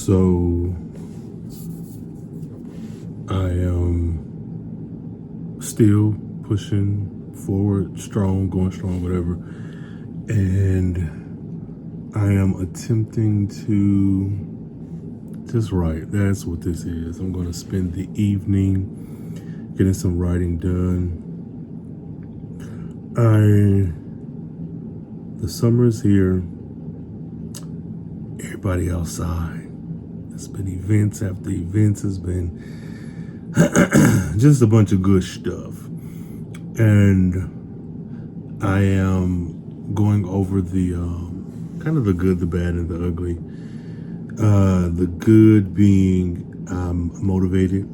So I am still pushing forward, strong, going strong, whatever. And I am attempting to just write. That's what this is. I'm going to spend the evening getting some writing done. The summer's here. Everybody outside. It's been events after events. It's been just a bunch of good stuff. And I am going over the kind of the good, the bad, and the ugly. The good being I'm motivated.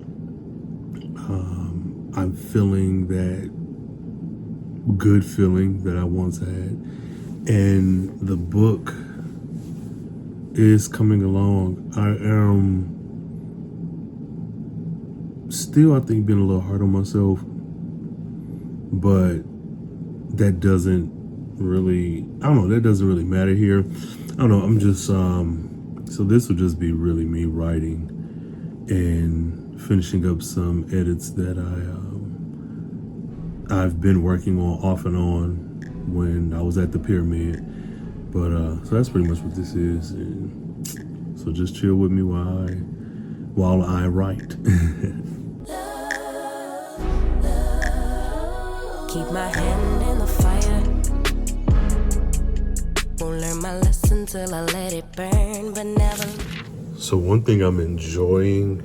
I'm feeling that good feeling that I once had. And the book is coming along. I am still, I think, being a little hard on myself, but that doesn't really, that doesn't really matter here. I don't know, I'm just, so this will just be really me writing and finishing up some edits that I've been working on off and on when I was at the pyramid. But so that's pretty much what this is. And so just chill with me while I write. Keep my hand in the fire. Won't learn my lesson till I let it burn, but never. So one thing I'm enjoying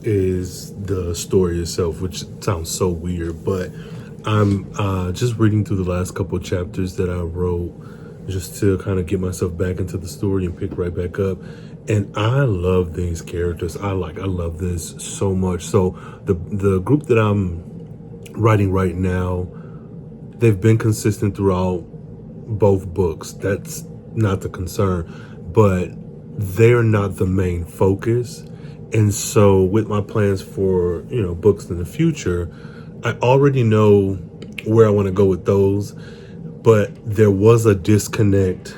is the story itself, which sounds so weird, but I'm just reading through the last couple of chapters that I wrote just to kind of get myself back into the story and pick right back up. And I love these characters. I love this so much. So the group that I'm writing right now, they've been consistent throughout both books. That's not the concern, but they're not the main focus. And so with my plans for, books in the future, I already know where I want to go with those, but there was a disconnect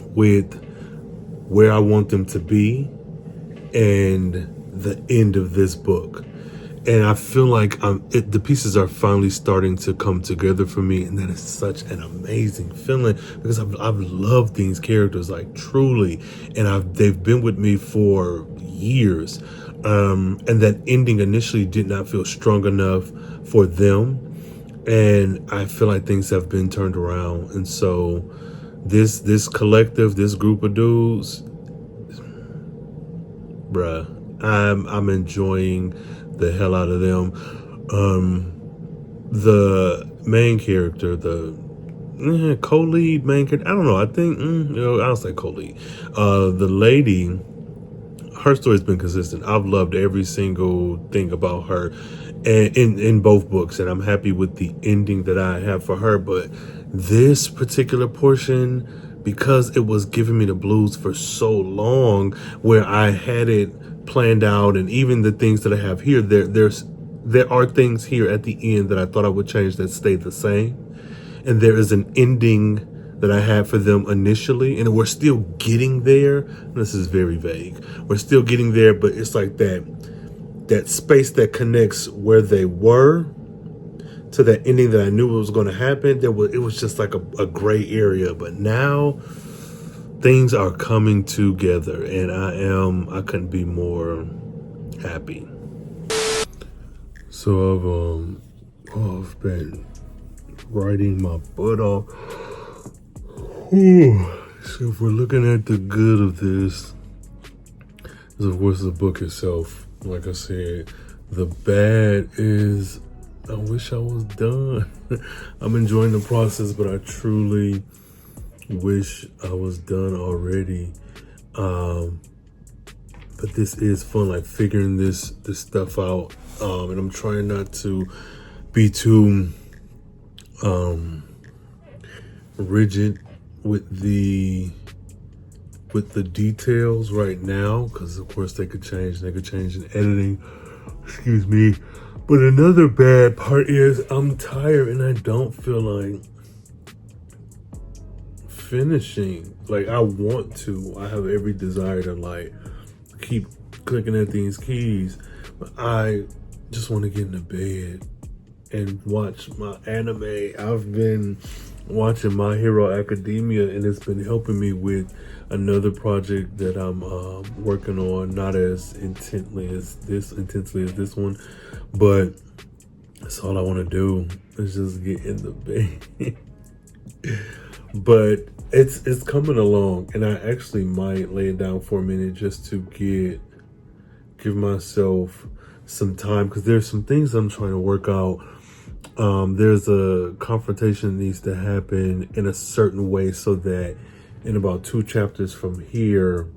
with where I want them to be and the end of this book. And I feel like the pieces are finally starting to come together for me, and that is such an amazing feeling because I've loved these characters, like, truly, and they've been with me for years. And that ending initially did not feel strong enough for them, and I feel like things have been turned around. And so this collective, this group of dudes, bruh, I'm enjoying the hell out of them. The main character, the co-lead main character, I don't know, I think I'll say co-lead. The lady, her story's been consistent. I've loved every single thing about her, and in both books, and I'm happy with the ending that I have for her. But this particular portion, because it was giving me the blues for so long, where I had it planned out, and even the things that I have here, there are things here at the end that I thought I would change that stayed the same, and there is an ending that I had for them initially, and we're still getting there. This is very vague. We're still getting there, but it's like that space that connects where they were to that ending that I knew was going to happen. It was just like a gray area, but now things are coming together, and I couldn't be more happy. So I've been writing my butt off. So if we're looking at the good of this, of course the book itself. Like I said, the bad is I wish I was done. I'm enjoying the process, but I truly wish I was done already. But this is fun, like figuring this stuff out. And I'm trying not to be too rigid with the details right now, because of course they could change in editing, excuse me. But another bad part is I'm tired, and I don't feel finishing. Like, I want to. I have every desire to like keep clicking at these keys, but I just want to get into bed and watch my anime. I've been watching My Hero Academia, and it's been helping me with another project that I'm working on, not as intensely as this one, but that's all I want to do is just get in the bed. But it's coming along, and I actually might lay it down for a minute just to give myself some time, because there's some things I'm trying to work out. There's a confrontation that needs to happen in a certain way so that in about 2 chapters from here,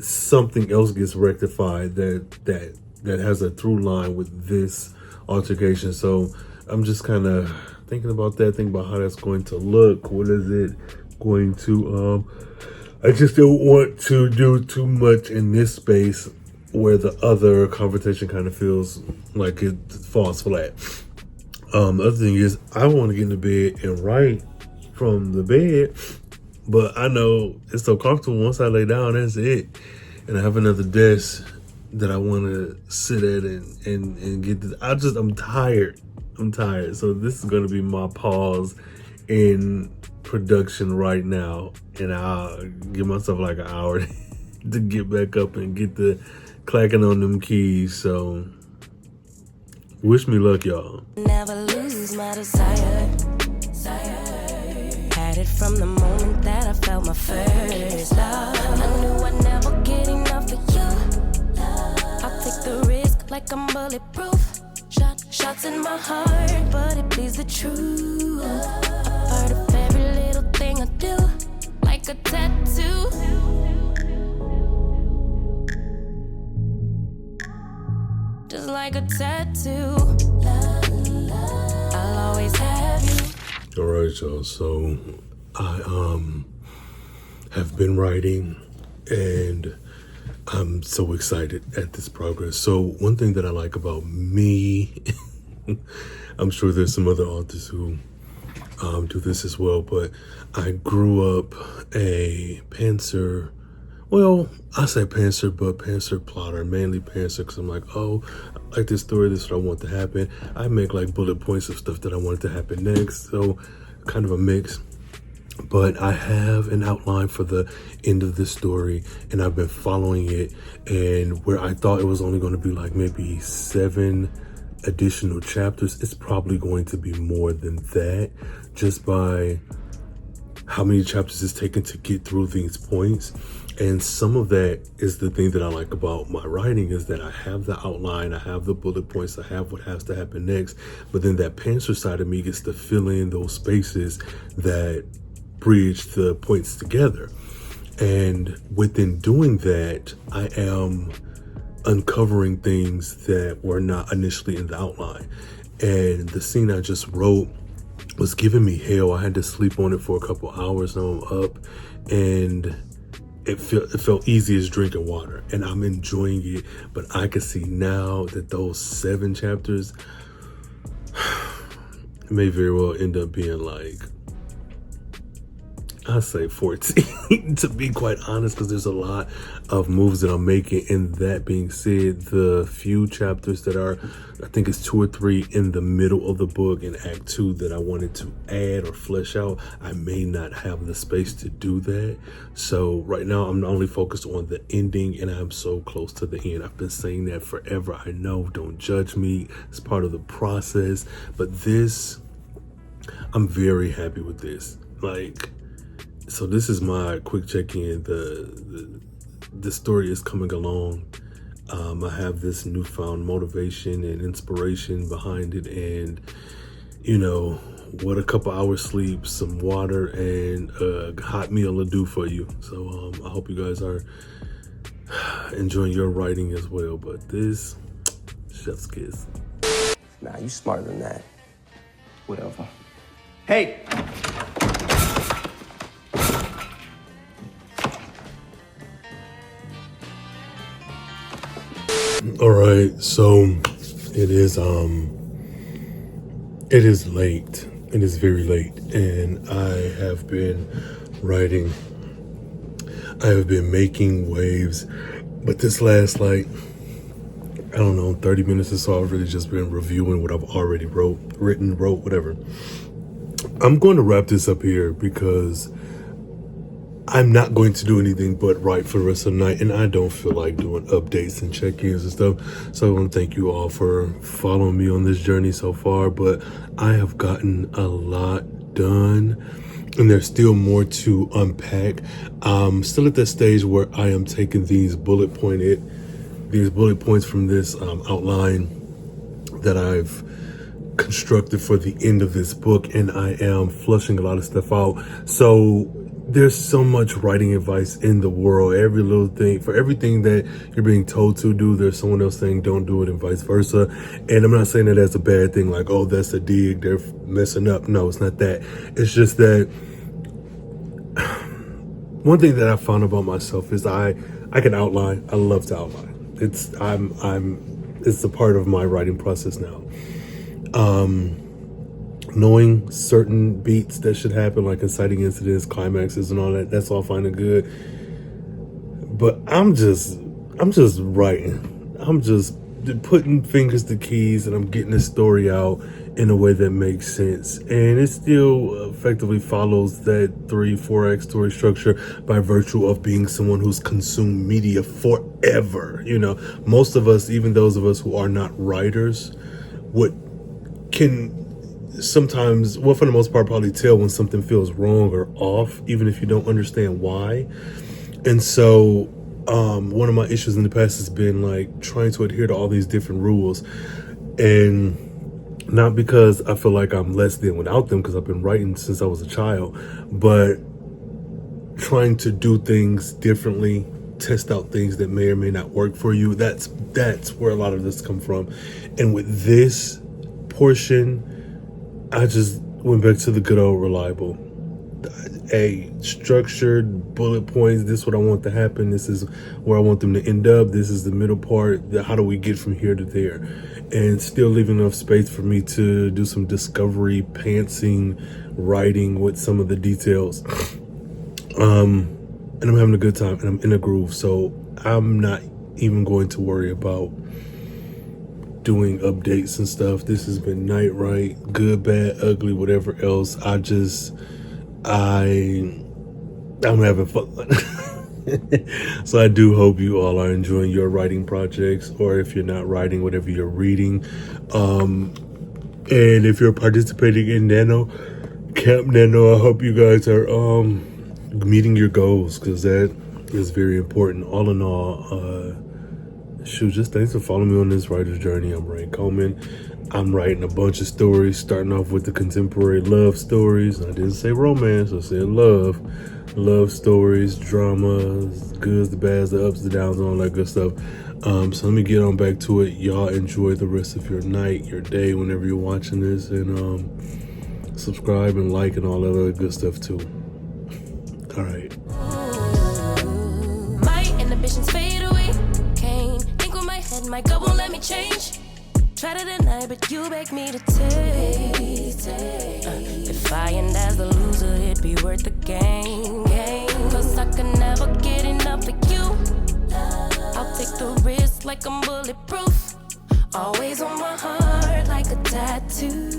something else gets rectified that has a through line with this altercation. So I'm just kind of thinking about that, thinking about how that's going to look. What is it going to, I just don't want to do too much in this space where the other confrontation kind of feels like it falls flat. The other thing is, I want to get into bed and write from the bed, but I know it's so comfortable. Once I lay down, that's it. And I have another desk that I want to sit at and get this. I'm tired. So this is going to be my pause in production right now, and I'll give myself like an hour to get back up and get the clacking on them keys. So wish me luck, y'all. Never lose my desire. Had it from the moment that I felt my first love. I knew I'd never get enough of you. I'll take the risk like I'm bulletproof. Shots in my heart, but it bleeds the truth. A part of every little thing I do, like a tattoo. Just like a tattoo. I'll always have you. All right, y'all. So I have been writing, and I'm so excited at this progress. So one thing that I like about me, I'm sure there's some other authors who do this as well, but I grew up a pantser. Well, I say pantser, but pantser plotter, mainly pantser, because I'm like, oh, I like this story, this is what I want to happen. I make like bullet points of stuff that I want to happen next, so kind of a mix. But I have an outline for the end of this story, and I've been following it, and where I thought it was only going to be like maybe 7 additional chapters, it's probably going to be more than that, just by how many chapters it's taken to get through these points. And some of that is the thing that I like about my writing, is that I have the outline, I have the bullet points, I have what has to happen next, but then that pantser side of me gets to fill in those spaces that bridge the points together. And within doing that, I am uncovering things that were not initially in the outline. And the scene I just wrote was giving me hell. I had to sleep on it for a couple hours. Now I'm up, and it felt easy as drinking water, and I'm enjoying it. But I can see now that those 7 chapters may very well end up being like, I say 14 to be quite honest, because there's a lot of moves that I'm making. And that being said, the few chapters that are, I think it's 2 or 3 in the middle of the book in Act 2 that I wanted to add or flesh out, I may not have the space to do that. So right now I'm only focused on the ending, and I'm so close to the end. I've been saying that forever. I know, don't judge me. It's part of the process. But this, I'm very happy with this. Like, so this is my quick check-in. The story is coming along. I have this newfound motivation and inspiration behind it, and you know what a couple hours sleep, some water, and a hot meal will do for you. So I hope you guys are enjoying your writing as well. But this, chef's kiss. Nah, you smarter than that. Whatever. Hey! All right, so it is late. and it's very late, and I have been writing. I have been making waves, but this last, like, I don't know, 30 minutes or so, I've really just been reviewing what I've already wrote, whatever. I'm going to wrap this up here because I'm not going to do anything but write for the rest of the night, and I don't feel like doing updates and check-ins and stuff. So I want to thank you all for following me on this journey so far, but I have gotten a lot done, and there's still more to unpack. I'm still at that stage where I am taking these bullet points from this outline that I've constructed for the end of this book, and I am flushing a lot of stuff out. So there's so much writing advice in the world. Every little thing, for everything that you're being told to do, there's someone else saying don't do it, and vice versa. And I'm not saying that as a bad thing, like, oh, that's a dig, they're messing up. No, it's not that. It's just that one thing that I found about myself is I can outline. I love to outline. It's a part of my writing process now. Knowing certain beats that should happen, like inciting incidents, climaxes, and all that, that's all fine and good. But I'm just writing. I'm just putting fingers to keys, and I'm getting the story out in a way that makes sense. And it still effectively follows that 3-4 act story structure by virtue of being someone who's consumed media forever. You know, most of us, even those of us who are not writers, can sometimes, well, for the most part, probably tell when something feels wrong or off, even if you don't understand why. And so one of my issues in the past has been like trying to adhere to all these different rules, and not because I feel like I'm less than without them, because I've been writing since I was a child, but trying to do things differently, test out things that may or may not work for you. That's where a lot of this come from. And with this portion, I just went back to the good old reliable. A structured bullet points. This is what I want to happen. This is where I want them to end up. This is the middle part. How do we get from here to there? And still leaving enough space for me to do some discovery, pantsing, writing with some of the details. And I'm having a good time, and I'm in a groove. So I'm not even going to worry about doing updates and stuff. This has been night right, good, bad, ugly, whatever else. I'm having fun. So I do hope you all are enjoying your writing projects, or if you're not writing, whatever you're reading. And if you're participating in Camp Nano, I hope you guys are meeting your goals, because that is very important. All in all, just thanks for following me on this writer's journey. I'm Rhayne Coleman. I'm writing a bunch of stories, starting off with the contemporary love stories. I didn't say romance, I said love stories, dramas, goods, the bads, the ups, the downs, and all that good stuff. So let me get on back to it. Y'all enjoy the rest of your night, your day, whenever you're watching this, and subscribe and like and all that other good stuff too. All right. My inhibitions fade away. Can't think with my head, my gut won't let me change. Try to deny, but you beg me to take. If I end as a loser, it'd be worth the game. Cause I can never get enough of you. I'll take the risk like I'm bulletproof. Always on my heart like a tattoo.